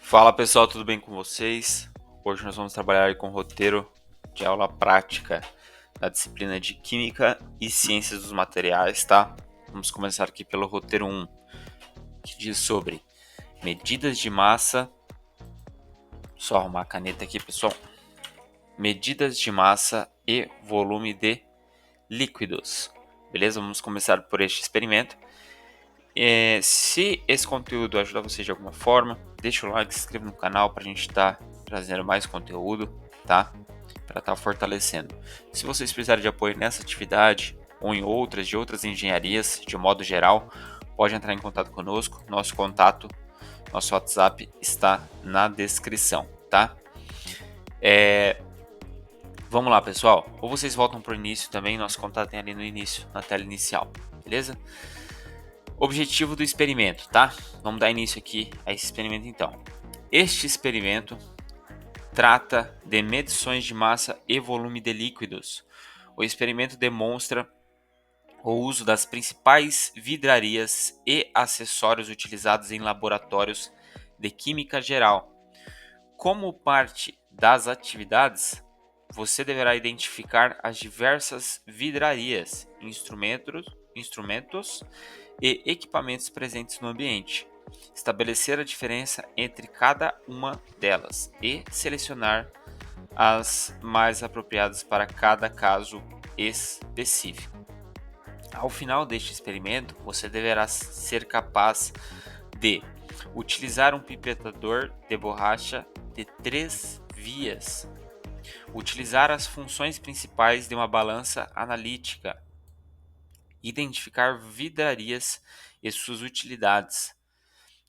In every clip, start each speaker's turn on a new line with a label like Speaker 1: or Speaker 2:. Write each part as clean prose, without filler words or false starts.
Speaker 1: Fala pessoal, tudo bem com vocês? Hoje nós vamos trabalhar com o roteiro de aula prática da disciplina de Química e Ciências dos Materiais, tá? Vamos começar aqui pelo roteiro 1, que diz sobre medidas de massa. Só arrumar a caneta aqui, pessoal. Medidas de massa e volume de líquidos. Beleza? Vamos começar por este experimento. Se esse conteúdo ajudar você de alguma forma, deixa o like, se inscreva no canal para a gente estar trazendo mais conteúdo, tá? Para estar fortalecendo. Se vocês precisarem de apoio nessa atividade ou em outras, de outras engenharias, de modo geral, pode entrar em contato conosco. Nosso WhatsApp está na descrição, tá? Vamos lá, pessoal. Ou vocês voltam para o início também, nosso contato tem ali no início, na tela inicial, beleza? Objetivo do experimento, tá? Vamos dar início aqui a esse experimento então. Este experimento trata de medições de massa e volume de líquidos. O experimento demonstra o uso das principais vidrarias e acessórios utilizados em laboratórios de química geral. Como parte das atividades, você deverá identificar as diversas vidrarias, instrumentos e equipamentos presentes no ambiente, estabelecer a diferença entre cada uma delas e selecionar as mais apropriadas para cada caso específico. Ao final deste experimento, você deverá ser capaz de utilizar um pipetador de borracha de 3 vias, utilizar as funções principais de uma balança analítica, identificar vidrarias e suas utilidades,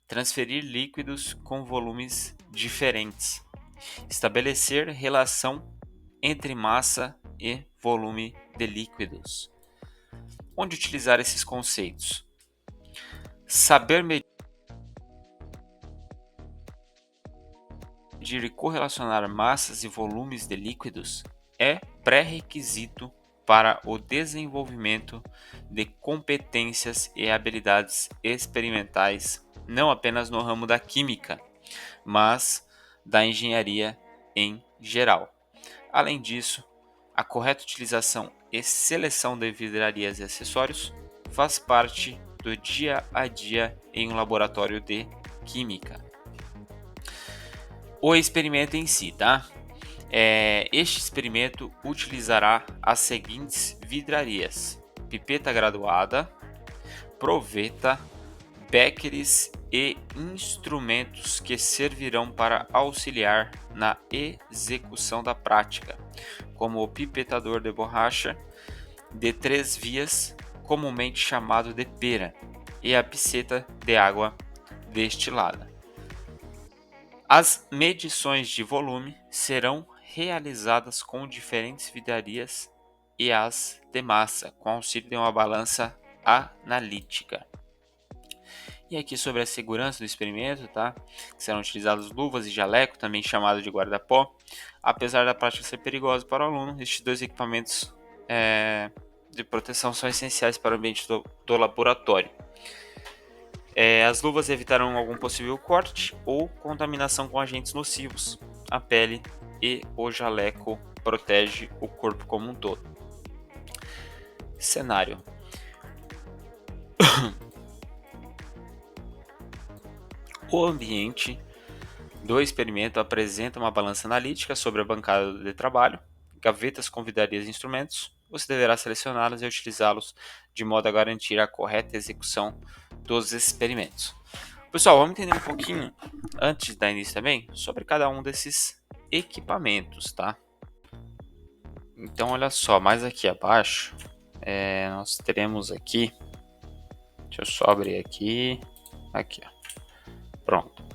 Speaker 1: transferir líquidos com volumes diferentes, estabelecer relação entre massa e volume de líquidos. Onde utilizar esses conceitos? Saber medir e correlacionar massas e volumes de líquidos é pré-requisito para o desenvolvimento de competências e habilidades experimentais, não apenas no ramo da química, mas da engenharia em geral. Além disso, a correta utilização e seleção de vidrarias e acessórios faz parte do dia a dia em um laboratório de química. O experimento em si, tá? Este experimento utilizará as seguintes vidrarias: pipeta graduada, proveta, beckers e instrumentos que servirão para auxiliar na execução da prática, como o pipetador de borracha de 3 vias, comumente chamado de pera, e a piceta de água destilada. As medições de volume serão realizadas com diferentes vidrarias e as de massa, com auxílio de uma balança analítica. E aqui sobre a segurança do experimento, tá? Serão utilizadas luvas e jaleco, também chamado de guarda-pó. Apesar da prática ser perigosa para o aluno, estes dois equipamentos de proteção são essenciais para o ambiente do laboratório. As luvas evitarão algum possível corte ou contaminação com agentes nocivos à pele, e o jaleco protege o corpo como um todo. Cenário: o ambiente do experimento apresenta uma balança analítica sobre a bancada de trabalho, gavetas com vidrarias e instrumentos. Você deverá selecioná-los e utilizá-los de modo a garantir a correta execução dos experimentos. Pessoal, vamos entender um pouquinho, antes de dar início também, sobre cada um desses equipamentos, tá? Então, olha só, mais aqui abaixo, nós teremos aqui, deixa eu só abrir aqui, ó, pronto.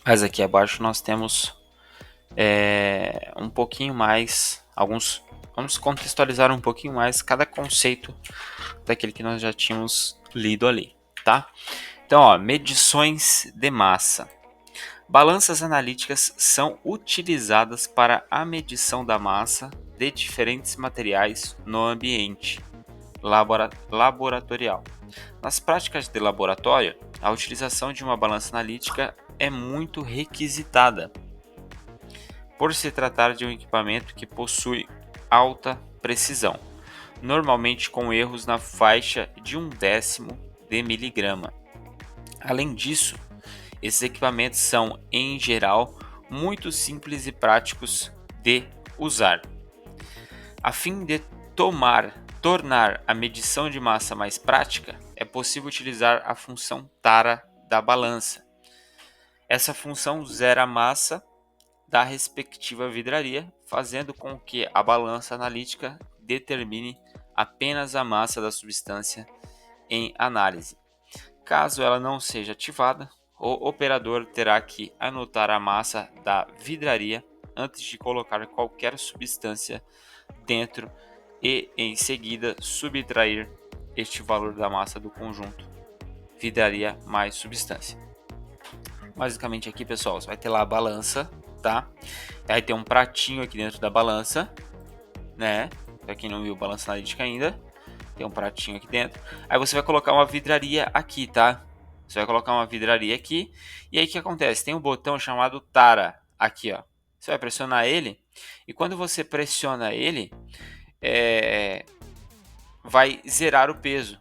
Speaker 1: Mas aqui abaixo nós temos um pouquinho mais, vamos contextualizar um pouquinho mais cada conceito daquele que nós já tínhamos lido ali, tá? Então, ó, medições de massa. Balanças analíticas são utilizadas para a medição da massa de diferentes materiais no ambiente laboratorial. Nas práticas de laboratório, a utilização de uma balança analítica é muito requisitada, por se tratar de um equipamento que possui alta precisão, normalmente com erros na faixa de 1/10 de miligrama. Além disso, esses equipamentos são, em geral, muito simples e práticos de usar. A fim de tornar a medição de massa mais prática, é possível utilizar a função tara da balança. Essa função zera a massa da respectiva vidraria, fazendo com que a balança analítica determine apenas a massa da substância em análise. Caso ela não seja ativada, o operador terá que anotar a massa da vidraria antes de colocar qualquer substância dentro e, em seguida, subtrair este valor da massa do conjunto vidraria mais substância. Basicamente aqui, pessoal, você vai ter lá a balança, tá? Aí tem um pratinho aqui dentro da balança, né? Para quem não viu balança analítica ainda, tem um pratinho aqui dentro. Aí você vai colocar uma vidraria aqui, tá? Você vai colocar uma vidraria aqui. E aí o que acontece? Tem um botão chamado tara aqui, ó. Você vai pressionar ele. E quando você pressiona ele, vai zerar o peso.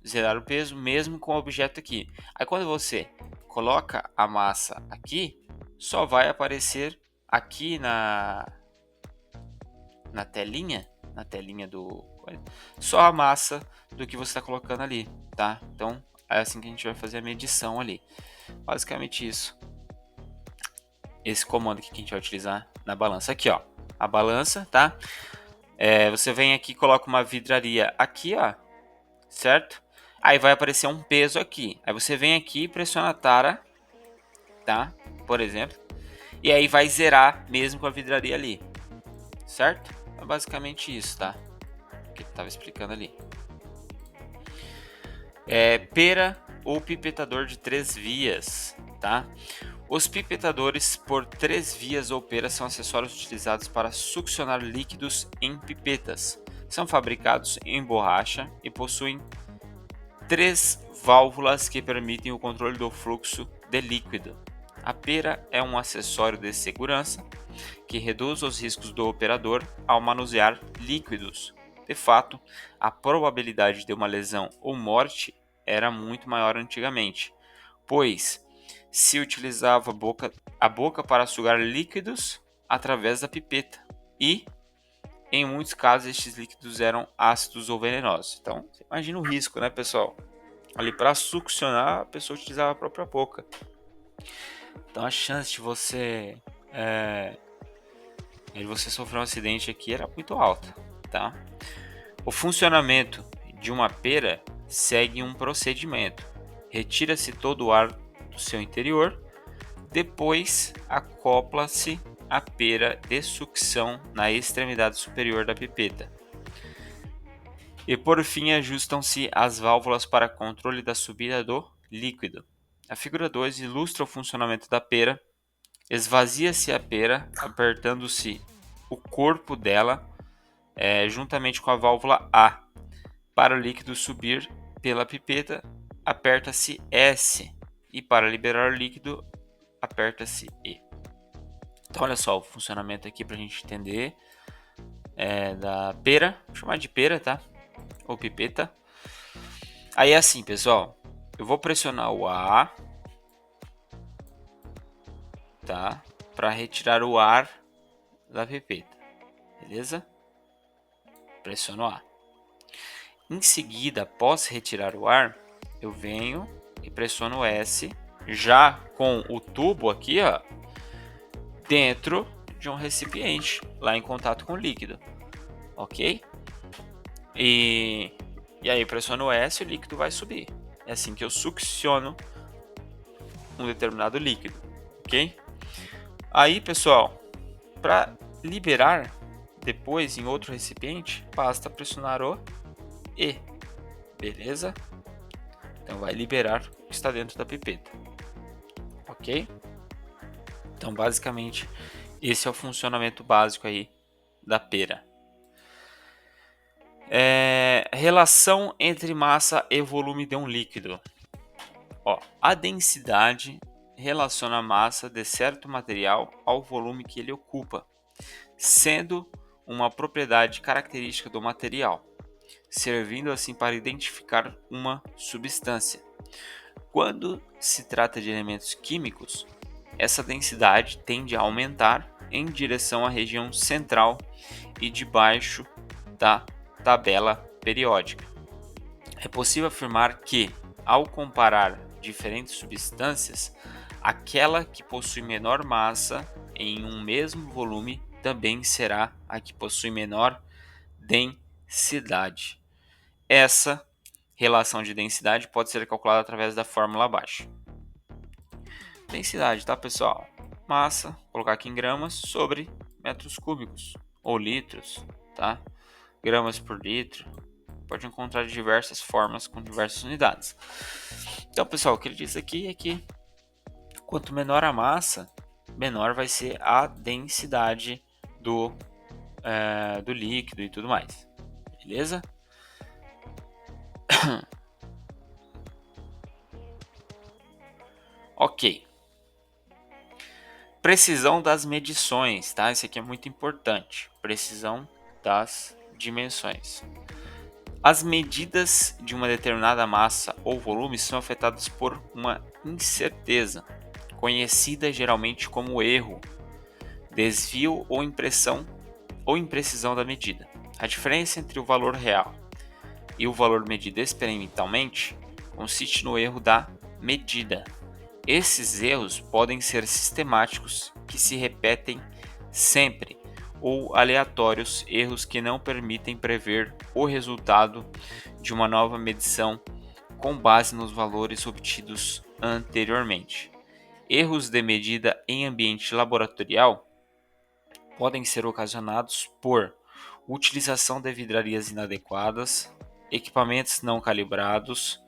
Speaker 1: Zerar o peso mesmo com o objeto aqui. Aí quando você coloca a massa aqui, só vai aparecer aqui na telinha, do só a massa do que você está colocando ali, tá? Então é assim que a gente vai fazer a medição ali. Basicamente isso. Esse comando aqui que a gente vai utilizar na balança aqui, ó. A balança, tá? Você vem aqui e coloca uma vidraria aqui, ó, certo? Aí vai aparecer um peso aqui. Aí você vem aqui e pressiona a tara, tá? Por exemplo. E aí vai zerar mesmo com a vidraria ali, certo? É basicamente isso, tá? Que eu tava explicando ali. Pera ou pipetador de 3 vias, tá? Os pipetadores por 3 vias ou pera são acessórios utilizados para succionar líquidos em pipetas. São fabricados em borracha e possuem 3 válvulas que permitem o controle do fluxo de líquido. A pera é um acessório de segurança que reduz os riscos do operador ao manusear líquidos. De fato, a probabilidade de uma lesão ou morte era muito maior antigamente, pois se utilizava a boca para sugar líquidos através da pipeta e, em muitos casos, estes líquidos eram ácidos ou venenosos. Então, você imagina o risco, né, pessoal? Ali para succionar, a pessoa utilizava a própria boca. Então, a chance de você sofrer um acidente aqui era muito alta, tá? O funcionamento de uma pera segue um procedimento. Retira-se todo o ar do seu interior, depois acopla-se a pera de sucção na extremidade superior da pipeta. E por fim ajustam-se as válvulas para controle da subida do líquido. A figura 2 ilustra o funcionamento da pera. Esvazia-se a pera, apertando-se o corpo dela juntamente com a válvula A. Para o líquido subir pela pipeta, aperta-se S. E para liberar o líquido, aperta-se E. Então olha só o funcionamento aqui para a gente entender da pera. Vou chamar de pera, tá? Ou pipeta. Aí é assim, pessoal. Eu vou pressionar o A, tá? Para retirar o ar da pipeta, beleza? Pressiono A. Em seguida, após retirar o ar, eu venho e pressiono S, já com o tubo aqui, ó, dentro de um recipiente, lá em contato com o líquido, ok? E aí pressiono S e o líquido vai subir. É assim que eu succiono um determinado líquido, ok? Aí, pessoal, para liberar depois em outro recipiente, basta pressionar o E, beleza? Então vai liberar o que está dentro da pipeta, ok? Então basicamente esse é o funcionamento básico aí da pera. Relação entre massa e volume de um líquido. A densidade relaciona a massa de certo material ao volume que ele ocupa, sendo uma propriedade característica do material, servindo assim para identificar uma substância. Quando se trata de elementos químicos, essa densidade tende a aumentar em direção à região central e debaixo da tabela periódica. É possível afirmar que, ao comparar diferentes substâncias, aquela que possui menor massa em um mesmo volume também será a que possui menor densidade. Essa relação de densidade pode ser calculada através da fórmula abaixo. Densidade, tá, pessoal? Massa, colocar aqui em gramas sobre metros cúbicos ou litros, tá? Gramas por litro. Pode encontrar de diversas formas com diversas unidades. Então, pessoal, o que ele diz aqui é que quanto menor a massa, menor vai ser a densidade do líquido e tudo mais. Beleza? Ok. Precisão das medições, tá? Isso aqui é muito importante. Precisão das dimensões. As medidas de uma determinada massa ou volume são afetadas por uma incerteza, conhecida geralmente como erro, desvio ou imprecisão da medida. A diferença entre o valor real e o valor medido experimentalmente consiste no erro da medida. Esses erros podem ser sistemáticos, que se repetem sempre, ou aleatórios, erros que não permitem prever o resultado de uma nova medição com base nos valores obtidos anteriormente. Erros de medida em ambiente laboratorial podem ser ocasionados por utilização de vidrarias inadequadas, equipamentos não calibrados,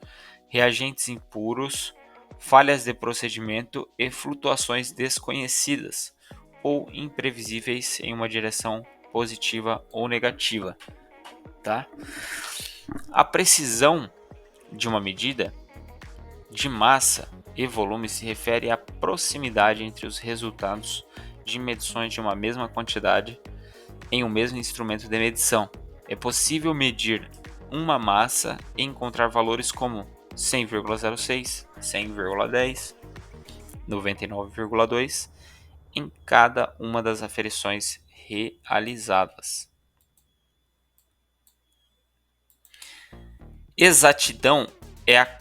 Speaker 1: reagentes impuros, falhas de procedimento e flutuações desconhecidas ou imprevisíveis em uma direção positiva ou negativa, tá? A precisão de uma medida de massa e volume se refere à proximidade entre os resultados de medições de uma mesma quantidade em um mesmo instrumento de medição. É possível medir uma massa e encontrar valores como 100,06, 100,10, 99,2 em cada uma das aferições realizadas. Exatidão é a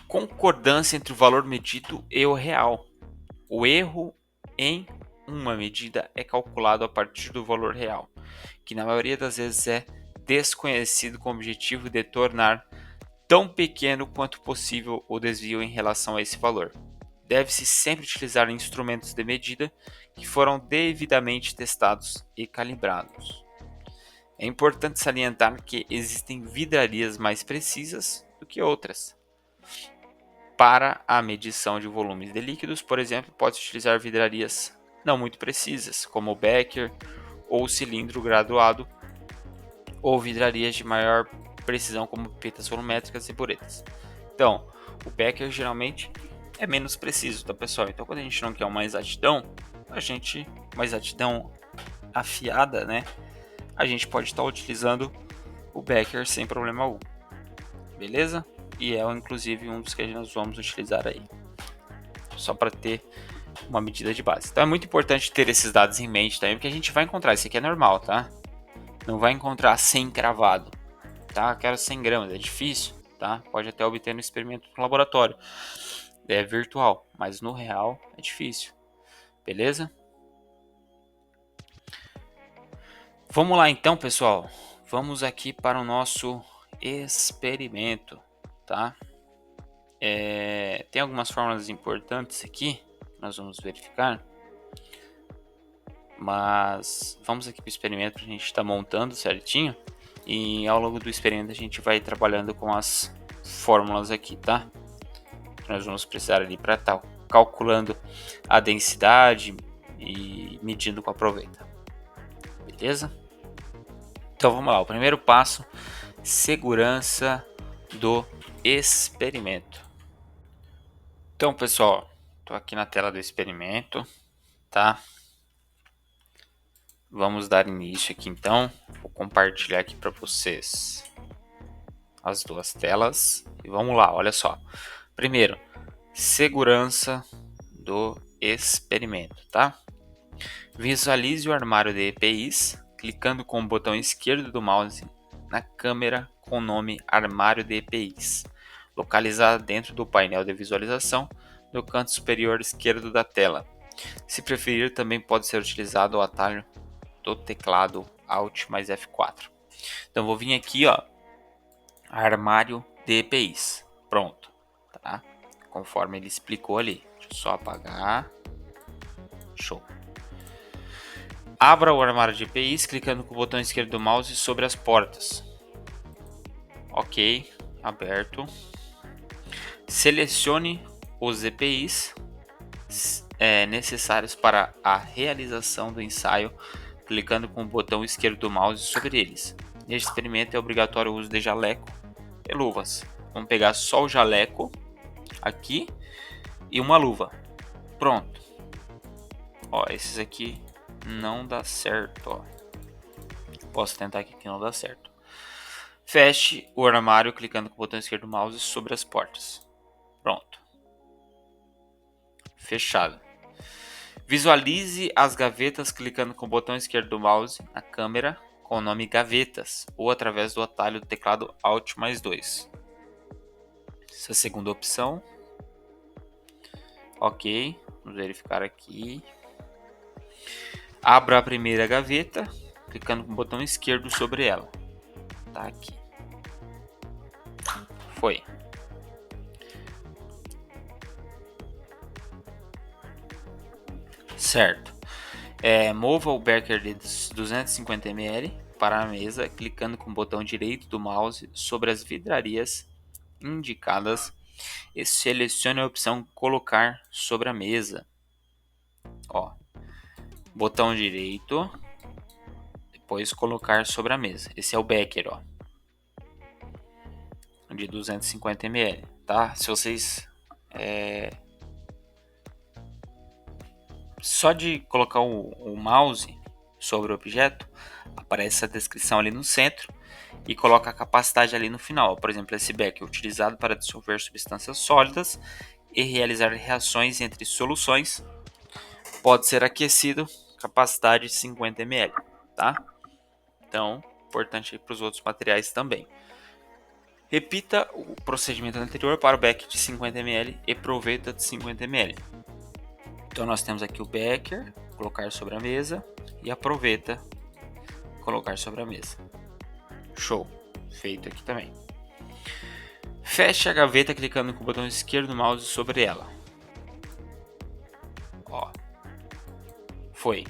Speaker 1: concordância entre o valor medido e o real. O erro em uma medida é calculado a partir do valor real, que na maioria das vezes é desconhecido com o objetivo de tornar tão pequeno quanto possível o desvio em relação a esse valor. Deve-se sempre utilizar instrumentos de medida que foram devidamente testados e calibrados. É importante salientar que existem vidrarias mais precisas do que outras. Para a medição de volumes de líquidos, por exemplo, pode-se utilizar vidrarias não muito precisas, como o Becker ou cilindro graduado, ou vidrarias de maior precisão, como pipetas volumétricas e buretas. Então, o Becker geralmente é menos preciso, tá, pessoal? Então, quando a gente não quer uma exatidão, uma exatidão afiada, né? A gente pode estar utilizando o Becker sem problema algum, beleza? E é inclusive um dos que nós vamos utilizar aí, só para ter uma medida de base. Então é muito importante ter esses dados em mente também, porque a gente vai encontrar, isso aqui é normal, tá? Não vai encontrar 100 cravado, tá? Quero 100 gramas, é difícil, tá? Pode até obter no experimento no laboratório, é virtual, mas no real é difícil, beleza? Vamos lá então, pessoal. Vamos aqui para o nosso experimento, tá? Tem algumas fórmulas importantes aqui, nós vamos verificar. Mas vamos aqui para o experimento, a gente está montando certinho. E ao longo do experimento a gente vai trabalhando com as fórmulas aqui, tá? Nós vamos precisar ali para estar calculando a densidade e medindo com a proveta. Beleza? Então vamos lá, o primeiro passo, segurança do experimento. Então, pessoal, Tô aqui na tela do experimento, tá? Vamos dar início aqui então. Vou compartilhar aqui para vocês as duas telas e vamos lá, olha só. Primeiro, segurança do experimento, tá? Visualize o armário de EPIs clicando com o botão esquerdo do mouse na câmera com o nome armário de EPIs, localizado dentro do painel de visualização no canto superior esquerdo da tela. Se preferir, também pode ser utilizado o atalho do teclado Alt mais F4. Então vou vir aqui, ó, armário de EPIs, pronto, tá? Conforme ele explicou ali. Deixa eu só apagar. Show. Abra o armário de EPIs clicando com o botão esquerdo do mouse sobre as portas. Ok, aberto. Selecione os EPIs necessários para a realização do ensaio, clicando com o botão esquerdo do mouse sobre eles. Neste experimento é obrigatório o uso de jaleco e luvas. Vamos pegar só o jaleco aqui e uma luva. Pronto. Ó, esses aqui não dá certo, ó. Posso tentar aqui que não dá certo. Feche o armário clicando com o botão esquerdo do mouse sobre as portas. Pronto. Fechado. Visualize as gavetas clicando com o botão esquerdo do mouse na câmera com o nome gavetas ou através do atalho do teclado Alt mais 2. Essa é a segunda opção. Ok, vamos verificar aqui. Abra a primeira gaveta clicando com o botão esquerdo sobre ela. Tá aqui. Foi. Certo. Mova o becker de 250 ml para a mesa, clicando com o botão direito do mouse sobre as vidrarias indicadas e selecione a opção colocar sobre a mesa. Ó, botão direito, depois colocar sobre a mesa. Esse é o becker, ó, de 250 ml, tá? Se vocês só de colocar o mouse sobre o objeto, aparece a descrição ali no centro e coloca a capacidade ali no final. Por exemplo, esse becker é utilizado para dissolver substâncias sólidas e realizar reações entre soluções. Pode ser aquecido, capacidade 50 ml, tá? Então, importante para os outros materiais também. Repita o procedimento anterior para o becker de 50 ml e proveta de 50 ml. Então nós temos aqui o becker, colocar sobre a mesa, e a proveta, colocar sobre a mesa. Show, feito aqui também. Feche a gaveta clicando com o botão esquerdo do mouse sobre ela. Ó, foi.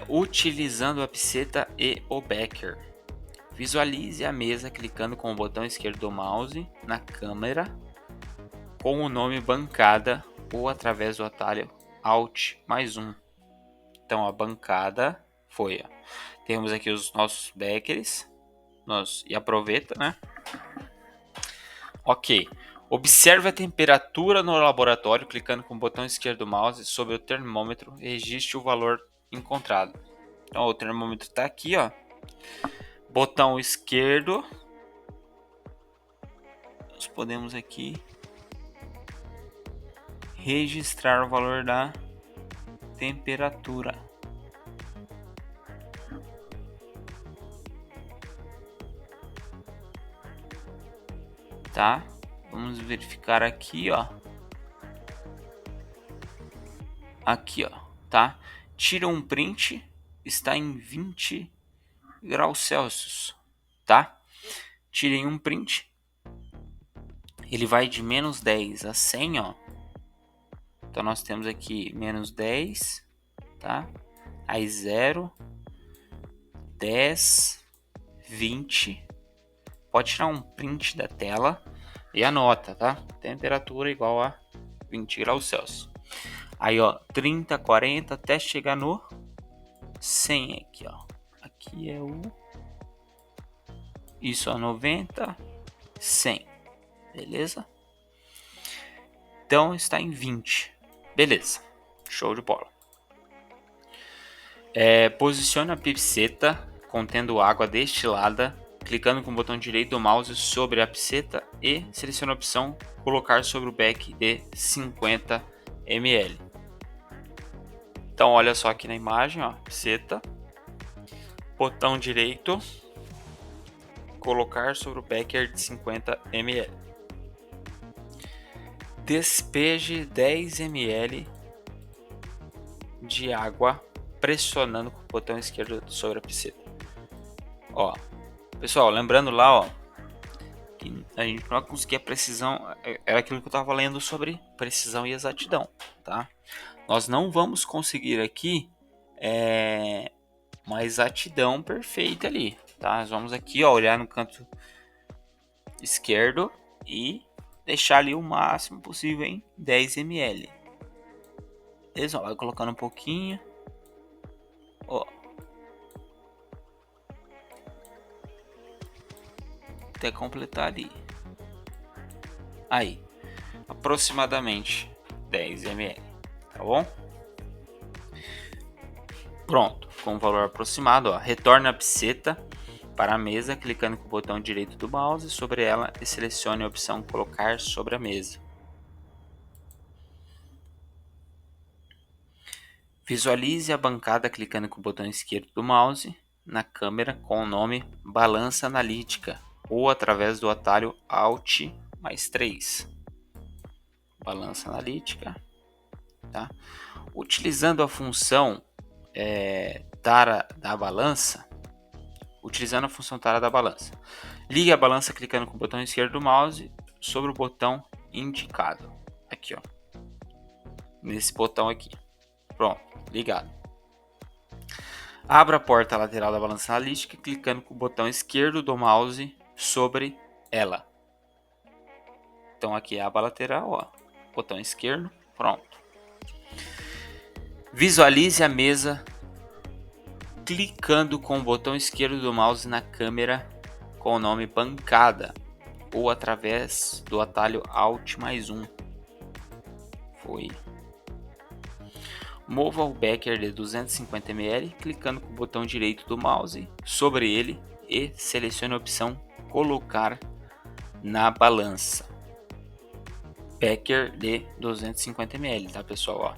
Speaker 1: Utilizando a piceta e o becker. Visualize a mesa clicando com o botão esquerdo do mouse na câmera com o nome bancada ou através do atalho Alt mais 1. Então a bancada foi. Ó. Temos aqui os nossos beckers e a proveta, né? Ok. Observe a temperatura no laboratório clicando com o botão esquerdo do mouse sobre o termômetro e registre o valor encontrado. Então o termômetro está aqui, ó. Botão esquerdo. Nós podemos aqui registrar o valor da temperatura. Tá? Vamos verificar aqui, ó. Aqui, ó, tá? Tira um print, está em 20 graus Celsius, tá? Tirem um print. Ele vai de menos 10 a 100, ó. Então nós temos aqui menos 10, tá? Aí 0, 10, 20. Pode tirar um print da tela e anota, tá? Temperatura igual a 20 graus Celsius. Aí, ó, 30, 40 até chegar no 100 aqui, ó. Aqui é o... Isso, ó, 90, 100. Beleza? então está em 20. Beleza, show de bola. Posicione a pipeta contendo água destilada, clicando com o botão direito do mouse sobre a pipeta e selecione a opção colocar sobre o beck de 50 ml. Então olha só aqui na imagem, ó, pipeta, botão direito, colocar sobre o becker de 50 ml. Despeje 10 ml de água pressionando com o botão esquerdo sobre a pipeta. Ó, pessoal, lembrando lá, ó, que a gente não vai conseguir a precisão, era aquilo que eu estava lendo sobre precisão e exatidão, tá? Nós não vamos conseguir aqui uma exatidão perfeita ali, tá? Nós vamos aqui, ó, olhar no canto esquerdo e deixar ali o máximo possível em 10 ml. Beleza? Vai colocando um pouquinho, ó, até completar ali. Aí, aproximadamente 10 ml, tá bom? Pronto, com o valor aproximado, ó, retorne a pipeta para a mesa, clicando com o botão direito do mouse sobre ela e selecione a opção colocar sobre a mesa. Visualize a bancada clicando com o botão esquerdo do mouse na câmera com o nome Balança Analítica ou através do atalho Alt mais 3. Balança Analítica, tá? Utilizando a função tara da balança, ligue a balança clicando com o botão esquerdo do mouse sobre o botão indicado. Aqui, ó. Nesse botão aqui. Pronto, ligado. Abra a porta lateral da balança analítica clicando com o botão esquerdo do mouse sobre ela. Então aqui é a aba lateral, ó. Botão esquerdo, pronto. Visualize a mesa clicando com o botão esquerdo do mouse na câmera com o nome bancada ou através do atalho Alt mais 1. Foi. Mova o becker de 250 ml clicando com o botão direito do mouse sobre ele e selecione a opção colocar na balança. Becker de 250 ml, tá, pessoal? Ó.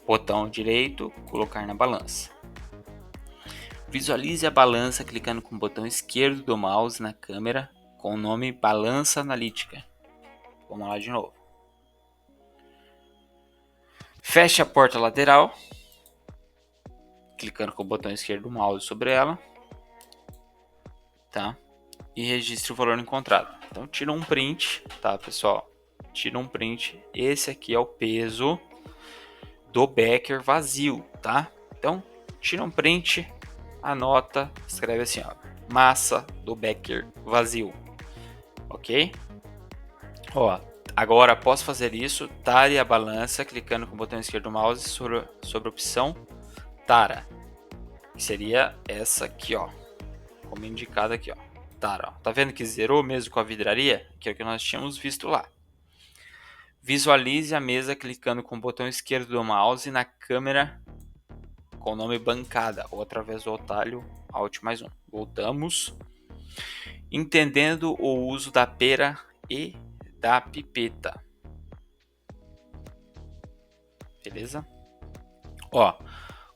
Speaker 1: Botão direito, colocar na balança. Visualize a balança clicando com o botão esquerdo do mouse na câmera com o nome Balança Analítica. Vamos lá de novo. Feche a porta lateral, clicando com o botão esquerdo do mouse sobre ela, tá? E registre o valor encontrado. Então tira um print, tá, pessoal? Tira um print. Esse aqui é o peso do becker vazio, tá? Então tira um print, anota, escreve assim, ó, massa do becker vazio, ok? Ó, agora após fazer isso, tare a balança clicando com o botão esquerdo do mouse sobre a opção tara, que seria essa aqui, ó, como indicado aqui, ó, tara. Ó. Tá vendo que zerou mesmo com a vidraria? Que é o que nós tínhamos visto lá. Visualize a mesa clicando com o botão esquerdo do mouse na câmera com o nome bancada ou através do atalho Alt mais 1. Voltamos. Entendendo o uso da pera e da pipeta. Beleza? Ó,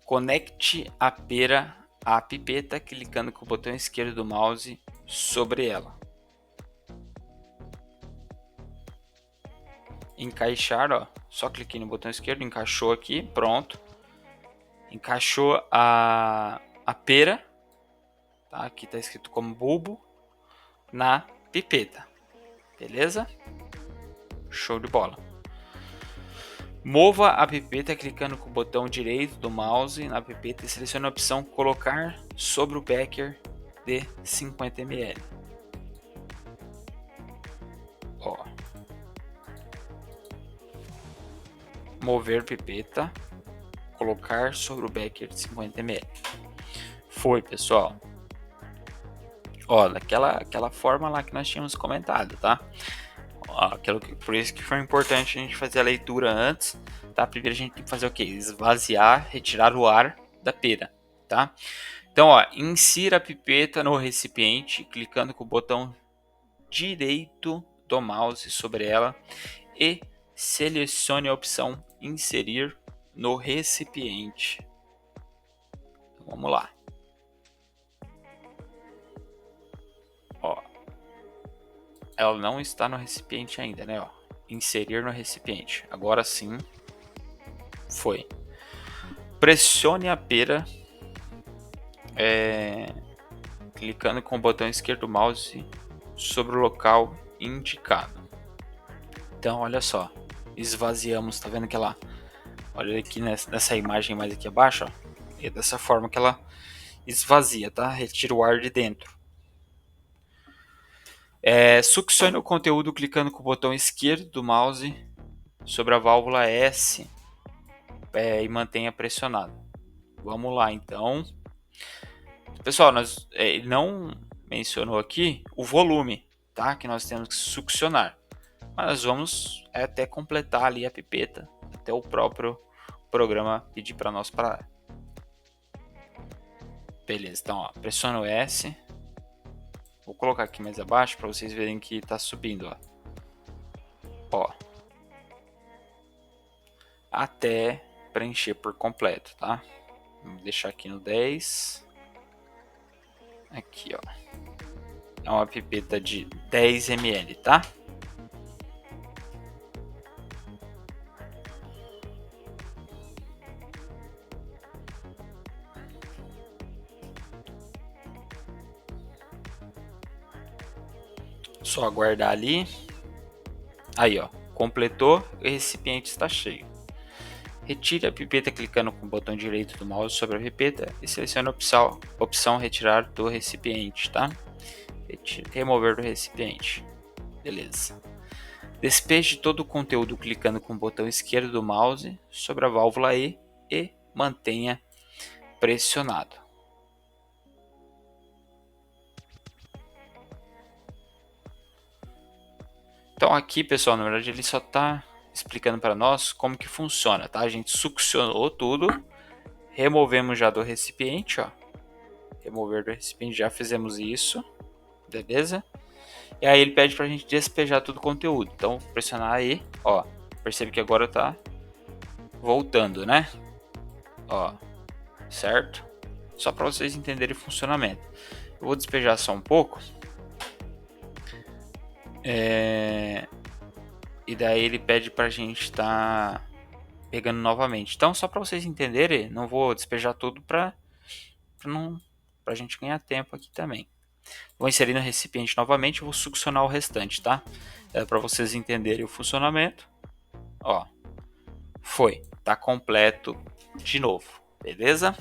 Speaker 1: conecte a pera à pipeta clicando com o botão esquerdo do mouse sobre ela. Encaixar, ó, só cliquei no botão esquerdo, encaixou aqui, pronto. Encaixou a pera, tá? Aqui tá escrito como bulbo, na pipeta, beleza? Show de bola. Mova a pipeta clicando com o botão direito do mouse na pipeta e selecione a opção colocar sobre o becker de 50 ml. Ó. Mover pipeta, colocar sobre o becker de 50 ml. Foi, pessoal. Ó, daquela forma lá que nós tínhamos comentado, tá? Ó, Ó, por isso que foi importante a gente fazer a leitura antes, tá? Primeiro a gente tem que fazer o quê? Esvaziar, retirar o ar da pera, tá? Então, ó, insira a pipeta no recipiente, clicando com o botão direito do mouse sobre ela e selecione a opção inserir no recipiente. Então, vamos lá. Ó, ela não está no recipiente ainda, né? Ó, inserir no recipiente. Agora sim, foi. Pressione a pera, clicando com o botão esquerdo do mouse sobre o local indicado. Então, olha só, esvaziamos, tá vendo que ela, olha aqui nessa imagem mais aqui abaixo, ó, é dessa forma que ela esvazia, tá? Retira o ar de dentro. Succione o conteúdo clicando com o botão esquerdo do mouse sobre a válvula S e mantenha pressionado. Vamos lá, então. Pessoal, ele não mencionou aqui o volume, tá? Que nós temos que succionar. Mas nós vamos até completar ali a pipeta, até o próprio programa pedir para nós parar. Beleza, então ó, pressiona o S. Vou colocar aqui mais abaixo para vocês verem que está subindo, ó. Até preencher por completo, tá? Vamos deixar aqui no 10. Aqui, ó. É uma pipeta de 10 ml, tá? Só aguardar ali. Aí, ó. Completou, o recipiente está cheio. Retire a pipeta clicando com o botão direito do mouse sobre a pipeta e selecione a opção retirar do recipiente, tá? Remover do recipiente. Beleza. Despeje todo o conteúdo clicando com o botão esquerdo do mouse sobre a válvula E e mantenha pressionado. Então aqui, pessoal, na verdade ele só está explicando para nós como que funciona, tá? A gente succionou tudo, removemos já do recipiente, ó. Remover do recipiente, já fizemos isso, beleza? E aí ele pede para a gente despejar todo o conteúdo. Então, pressionar aí, ó. Percebe que agora tá voltando, né? Ó, certo? Só para vocês entenderem o funcionamento. Eu vou despejar só um pouco. E daí ele pede pra gente estar pegando novamente. Então, só para vocês entenderem, não vou despejar tudo pra gente ganhar tempo aqui também. Vou inserir no recipiente novamente e vou succionar o restante, tá? Para vocês entenderem o funcionamento. Ó, foi. Tá completo de novo, beleza?